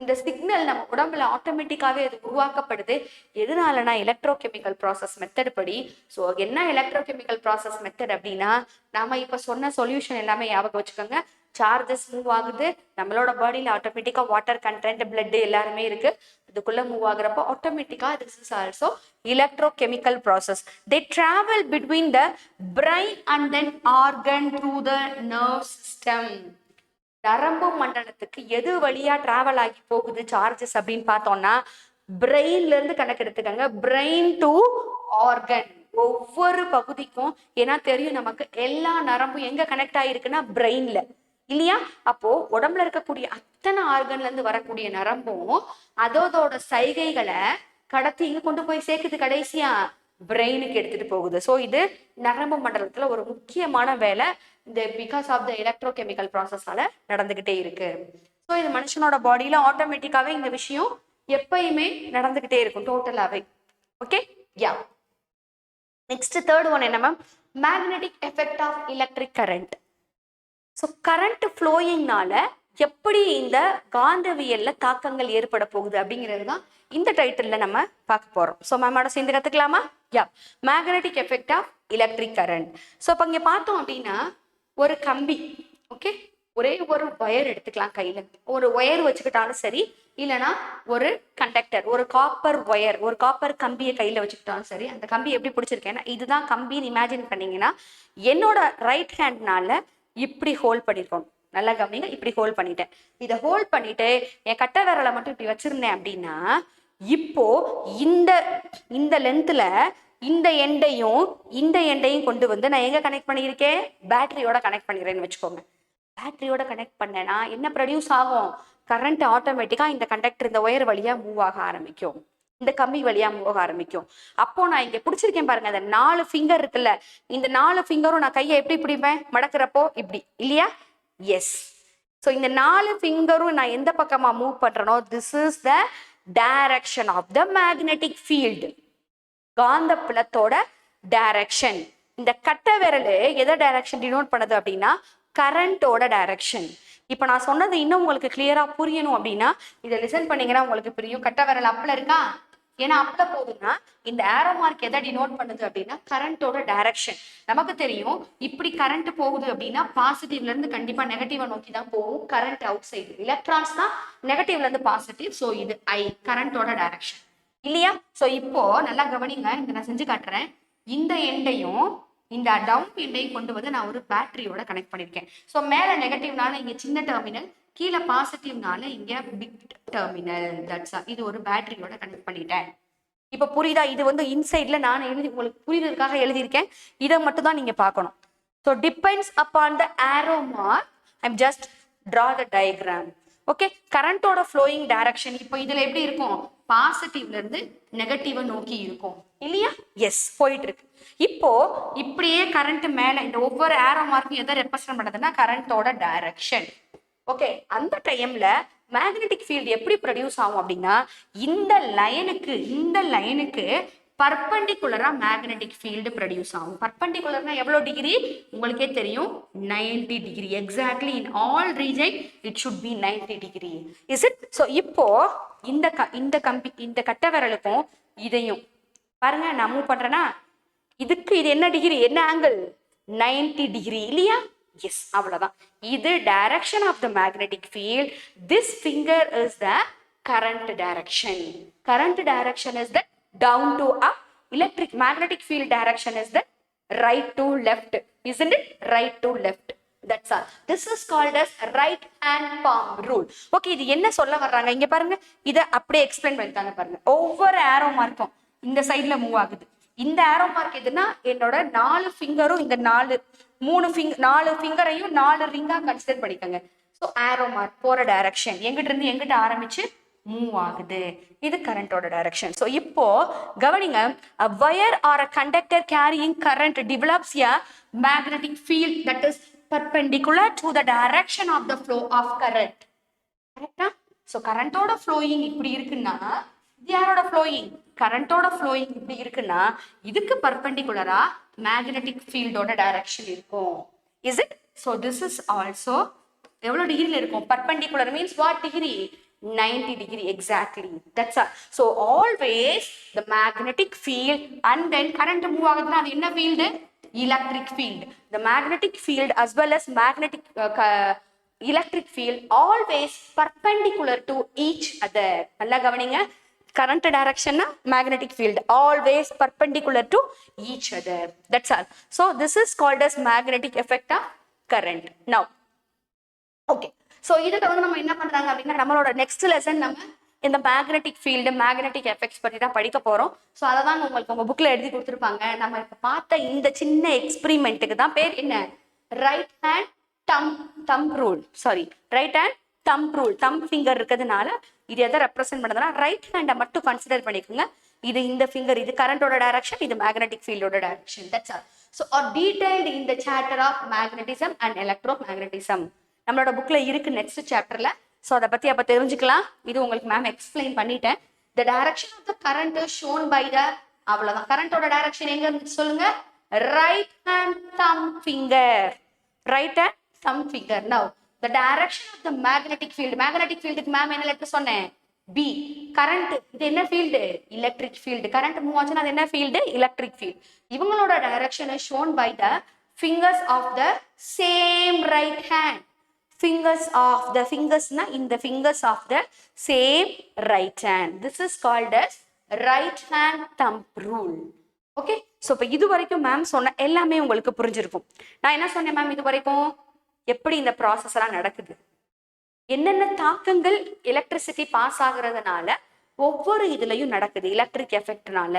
இந்த சிக்னல் நம்ம உடம்புல ஆட்டோமேட்டிக்காவே அது உருவாக்கப்படுது. எதனாலனா எலக்ட்ரோகெமிக்கல் ப்ராசஸ் மெத்தட் படி. ஸோ என்ன எலக்ட்ரோகெமிக்கல் ப்ராசஸ் மெத்தட் அப்படின்னா, நாம இப்ப சொன்ன சொல்யூஷன் எல்லாமே ஞாபகம் வச்சுக்கோங்க. சார்ஜஸ் மூவ் ஆகுது, நம்மளோட பாடியில ஆட்டோமேட்டிக்கா வாட்டர் கண்டென்ட், பிளட் எல்லாருமே இருக்கு, அதுக்குள்ள மூவ் ஆகுறப்போ ஆட்டோமேட்டிக்கா this is also electrochemical process. They travel between the brain and then organ through the nerve system. நரம்பு மண்டலத்துக்கு எது வழியா டிராவல் ஆகி போகுது சார்ஜஸ் அப்படின்னு பார்த்தோம்னா பிரெயின்ல இருந்து கணக்கு எடுத்துக்கங்க. பிரெயின் டு ஆர்கன், ஒவ்வொரு பகுதிக்கும். ஏன்னா தெரியும் நமக்கு எல்லா நரம்பும் எங்க கனெக்ட் ஆகிருக்குன்னா பிரெயின்ல இல்லையா. அப்போ உடம்புல இருக்கக்கூடிய அத்தனை ஆர்கன்ல இருந்து வரக்கூடிய நரம்பும் அதோட சைகைகளை கடத்தி இங்க கொண்டு போய் சேர்க்குது, கடைசியா பிரெயினுக்கு எடுத்துட்டு போகுது. ஸோ இது நரம்பு மண்டலத்துல ஒரு முக்கியமான வேலை இந்த பிகாஸ் ஆஃப் த எலக்ட்ரோகெமிக்கல் ப்ராசஸால நடந்துகிட்டே இருக்கு. ஸோ இது மனுஷனோட பாடியில ஆட்டோமேட்டிக்காவே இந்த விஷயம் எப்பயுமே நடந்துகிட்டே இருக்கும் டோட்டலாவே. Okay, yeah. Next third one என்ன ma'am? Magnetic effect of electric current. So current ஃப்ளோயிங்னால எப்படி இந்த காந்தவியல்ல தாக்கங்கள் ஏற்பட போகுது அப்படிங்கிறது தான் இந்த டைட்டில்ல நம்ம பார்க்க போறோம். ஸோ மேமோட சேர்ந்து கத்துக்கலாமா? Yeah, magnetic effect of electric current. So இப்போ இங்க பார்த்தோம் அப்படின்னா ஒரு கம்பி, ஓகே, ஒரே ஒரு ஒயர் எடுத்துக்கலாம் கையில, ஒரு ஒயர் வச்சுக்கிட்டாலும் சரி, இல்லைன்னா ஒரு கண்டக்டர், ஒரு காப்பர் ஒயர், ஒரு காப்பர் கம்பியை கையில வச்சுக்கிட்டாலும் சரி. அந்த கம்பி எப்படி பிடிச்சிருக்கேன்னா இதுதான் கம்பின்னு இமேஜின் பண்ணீங்கன்னா என்னோட ரைட் ஹேண்ட்னால இப்படி ஹோல்ட் பண்ணிருக்கோம். நல்லா கவனிங்க. இப்படி ஹோல்ட் பண்ணிட்டேன். இதை ஹோல்ட் பண்ணிட்டு என் கட்டை விரலை மட்டும் இப்படி வச்சிருந்தேன் அப்படின்னா இப்போ இந்த இந்த லென்த்ல இந்த எண்டையும் கொண்டு வந்து நான் எங்க கனெக்ட் பண்ணியிருக்கேன், பேட்டரியோட கனெக்ட் பண்ணிடுறேன்னு வச்சுக்கோங்க. பேட்டரியோட கனெக்ட் பண்ணேன்னா என்ன ப்ரொடியூஸ் ஆகும், கரண்ட் ஆட்டோமேட்டிக்கா இந்த கண்டக்டர் இந்த ஒயர் வழியா மூவ் ஆக ஆரம்பிக்கும், இந்த கம்பி வழியா மூவ் ஆரம்பிக்கும். அப்போ நான் இங்க பிடிச்சிருக்கேன் பாருங்க, அந்த 4 ஃபிங்கர் இருக்குல்ல, இந்த 4 ஃபிங்கரும் நான் கையை எப்படி பிடிப்பேன், மடக்கிறப்போ இப்படி இல்லையா? எஸ். ஸோ இந்த 4 ஃபிங்கரும் நான் எந்த பக்கமா மூவ் பண்றேனோ, this is the direction of the magnetic field, காந்த புலத்தோட டைரக்ஷன். இந்த கட்டை விரல் எதை டைரக்ஷன் டினோட் பண்ணுது அப்படின்னா கரண்டோட டைரக்ஷன். இப்போ நான் சொன்னது இன்னும் உங்களுக்கு கிளியரா புரியணும் அப்படின்னா இதை லிசன் பண்ணீங்கன்னா உங்களுக்கு புரியும். கட்டை விரல் அப்ல இருக்கா, ஏன்னா அப்ல போகுதுன்னா இந்த ஆரோ மார்க் எதை டினோட் பண்ணுது அப்படின்னா கரண்டோட டைரக்ஷன். நமக்கு தெரியும் இப்படி கரண்ட் போகுது அப்படின்னா பாசிட்டிவ்ல இருந்து கண்டிப்பா நெகட்டிவா நோக்கி தான் போகும். கரண்ட் அவுட் சைடு, எலக்ட்ரான்ஸ் தான் நெகட்டிவ்ல இருந்து பாசிட்டிவ். ஸோ இது கரண்டோட டைரக்ஷன் இல்லையா? ஸோ இப்போ நல்லா கவனிங்க, இந்த நான் செஞ்சு காட்டுறேன். இந்த எண்டையும் இந்த டவுன் எண்டையும் கொண்டு வந்து நான் ஒரு பேட்டரியோட கனெக்ட் பண்ணிருக்கேன். ஸோ மேல நெகட்டிவ்னால இங்க சின்ன டெர்மினல், கீழே பாசிட்டிவ்னால இங்க பிக் டெர்மினல். தட்ஸ் இது ஒரு பேட்டரியோட கனெக்ட் பண்ணிட்டேன். இப்ப புரியுதா? இது வந்து இன்சைட்ல நான் எழுதி உங்களுக்கு புரியுறதுக்காக எழுதியிருக்கேன். இதை மட்டும் தான் நீங்க பார்க்கணும். So depends upon the arrow mark I'm just draw the diagram. Okay, கரண்டோட ஃப்ளோயிங் டைரக்ஷன் இப்போ இதுல எப்படி இருக்கும், பாசிட்டிவ்ல இருந்து நெகட்டிவா நோக்கி இருக்கும் இல்லையா? எஸ், போயிட்டு இருக்கு. இப்போ இப்படியே கரண்ட் மேல இந்த ஒவ்வொரு ஆரோ மார்க்கும் எதை ரெப்ரசன்ட் பண்ணுதுன்னா கரண்டோட டைரக்ஷன். ஓகே, அந்த டைம்ல மேக்னெட்டிக் ஃபீல்டு எப்படி ப்ரொடியூஸ் ஆகும் அப்படின்னா இந்த லைனுக்கு பர்பண்டிகுலரா மேக்னெட்டிக் ஃபீல்டு ப்ரொடியூஸ் ஆகும். பர்பண்டிகுலர்னா எவ்வளவு டிகிரி உங்களுக்கே தெரியும், 90 degree. Exactly in all region it should be 90 degree. Is it? So இப்போ இந்த கட்டை விரலுக்கும் இதையும் பாருங்க, நான் மூவ் பண்றேன்னா இதுக்கு இது என்ன டிகிரி, என்ன ஆங்கிள், 90 டிகிரி இல்லையா? எஸ், அவ்வளவுதான். இது direction of the magnetic field. This finger is the current direction. Current direction is the down to up. Electric magnetic field direction is the right to left. Isn't it? Right to left. That's all. This is called as right hand palm rule. Okay, இது என்ன சொல்ல வர்றாங்க இங்க பாருங்க, இத அப்படியே explain பண்ணிட்டாங்க பாருங்க. ஒவ்வொரு ஆரோ மார்க்கும் இந்த சைடுல மூவ் ஆகுது. இந்த ஆரோ மார்க் எதுனா என்னோட 4 ஃபிங்கரும் இந்த 4 ஃபிங்கரையும் 4 ரிங்கா கன்சிடர் பண்ணிக்கோங்க. ஸோ ஆரோ மார்க் போற டைரக்ஷன் எங்கிட்ட இருந்து எங்கிட்ட ஆரம்பிச்சு மூவ் ஆகுது, இது கரண்டோட டைரக்ஷன். ஸோ இப்போ கவனிங்க, a wire or a conductor carrying current develops a magnetic field that is perpendicular to the direction of the flow of current. கரெக்டா? ஸோ கரண்டோட ஃப்ளோயிங் இப்படி இருக்குன்னா இது யாரோட ஃப்ளோயிங், கரண்டோட ஃப்ளோயிங் இப்படி இருக்குன்னா இதுக்கு பர்பெண்டிகுலரா மேக்னெட்டிக் ஃபீல்டோட டைரக்ஷன் இருக்கும். Is it? So this is also எவ்வளவு டிகிரில இருக்கும், perpendicular means what degree, 90 degree exactly. That's all. So always the magnetic field and then current move ஆகுதுன்னா அது என்ன field, electric field. The magnetic field as well as electric field always perpendicular to each other. நல்லா கவனிங்க, current direction na magnetic field always perpendicular to each other. That's all. So this is called as magnetic effect of current. Now okay, so இதுக்கு வந்து நம்ம என்ன பண்றாங்க அப்படின்னா நம்மளோட next lesson நம்ம இந்த மேக்னெட்டிக் ஃபீல்டு மேக்னெட்டிக் எஃபெக்ட்ஸ் பற்றி தான் படிக்க போறோம். ஸோ அதை தான் உங்களுக்கு உங்க புக்ல எழுதி கொடுத்துருப்பாங்க. நம்ம இப்போ பார்த்த இந்த சின்ன எக்ஸ்பிரிமெண்ட்டுக்கு தான் பேர் என்ன, ரைட் ஹேண்ட் தம் ரூல். சாரி, ரைட் ஹேண்ட் தம் ரூல். தம் ஃபிங்கர் இருக்கிறதுனால இது எதை ரெப்ரசென்ட் பண்ணுறதுனா ரைட் ஹேண்டை மட்டும் கன்சிடர் பண்ணிக்கோங்க. இது இந்த ஃபிங்கர், இது கரண்டோட டைரக்ஷன், இது மேக்னெட்டிக் ஃபீல்டோட direction. That's all. So are detailed in the chapter of magnetism and electromagnetism நம்மளோட புக்ல இருக்கு நெக்ஸ்ட் சாப்டர்ல. ஸோ அதை பத்தி அப்ப தெரிஞ்சுக்கலாம். இது உங்களுக்கு மேம் எக்ஸ்பிளைன் பண்ணிட்டேன். The direction of the current shown by the, அவ்வளவுதான். கரண்டோட டைரக்ஷன் எங்க இருந்து சொல்லுங்க, right hand thumb finger. Right hand thumb finger. Now the direction of the magnetic field. Magnetic ஃபீல்டுக்கு மேம் என்ன லெட்டர் சொன்னேன், பி. கரண்ட் இது என்ன field, electric field. Current move ஆச்சுன்னா அது என்ன ஃபீல்டு, எலக்ட்ரிக் ஃபீல்டு. இவங்களோட direction shown by the fingers of the same right hand. Fingers na in the fingers of the same right hand. This is called as right hand thumb rule. Okay, so இப்போ இது வரைக்கும் ma'am சொன்ன எல்லாமே உங்களுக்கு புரிஞ்சிருக்கும். நான் என்ன சொன்னேன் மேம் இது வரைக்கும், எப்படி இந்த ப்ராசஸ் எல்லாம் நடக்குது, என்னென்ன தாக்கங்கள் எலக்ட்ரிசிட்டி பாஸ் ஆகுறதுனால ஒவ்வொரு இதுலயும் நடக்குது, எலக்ட்ரிக் எஃபெக்ட்னால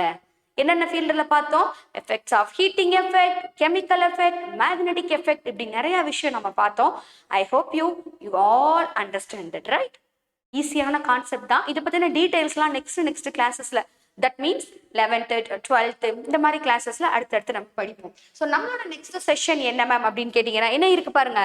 என்னென்ன ஃபீல்டில் பார்த்தோம், effects of heating effect, chemical effect, magnetic effect, இப்படி நிறைய விஷயம் நம்ம பார்த்தோம். I hope you all understand it, right? ஈஸியான கான்செப்ட் தான். இதை பற்றின டீட்டெயில்ஸ்லாம் next கிளாஸஸ்ல, that means 11th 12th இந்த மாதிரி கிளாஸஸ்ல அடுத்தடுத்து நம்ம படிப்போம். ஸோ நம்மளோட நெக்ஸ்ட் செஷன் என்ன மேம் அப்படின்னு கேட்டீங்கன்னா என்ன இருக்கு பாருங்க,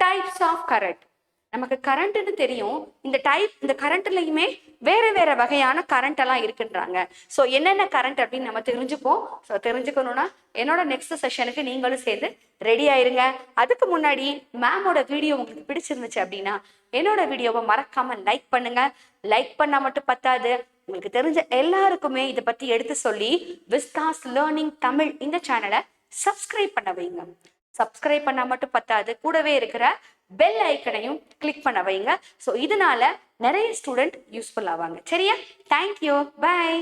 டைப்ஸ் ஆஃப் கரண்ட். நமக்கு கரண்ட்னு தெரியும், இந்த கரண்ட்லயுமே வேற வேற வகையான கரண்ட் எல்லாம் இருக்குன்றாங்க. ஸோ என்னென்ன கரண்ட் அப்படின்னு நம்ம தெரிஞ்சுப்போம். ஸோ தெரிஞ்சுக்கணும்னா என்னோட நெக்ஸ்ட் செஷனுக்கு நீங்களும் சேர்ந்து ரெடி ஆயிருங்க. அதுக்கு முன்னாடி மேமோட வீடியோ உங்களுக்கு பிடிச்சிருந்துச்சு அப்படின்னா என்னோட வீடியோவை மறக்காம லைக் பண்ணுங்க. லைக் பண்ணா மட்டும் பத்தாது, உங்களுக்கு தெரிஞ்ச எல்லாருக்குமே இதை பத்தி எடுத்து சொல்லி விஸ்தாஸ் லேர்னிங் தமிழ் இந்த சேனலை சப்ஸ்கிரைப் பண்ண வைங்க. சப்ஸ்கிரைப் பண்ணா மட்டும் பத்தாது, கூடவே இருக்கிற பெல் ஐக்கனையும் கிளிக் பண்ண வைங்க. ஸோ இதனால நிறைய ஸ்டூடெண்ட் யூஸ்ஃபுல் ஆவாங்க. சரியா? Thank you, by.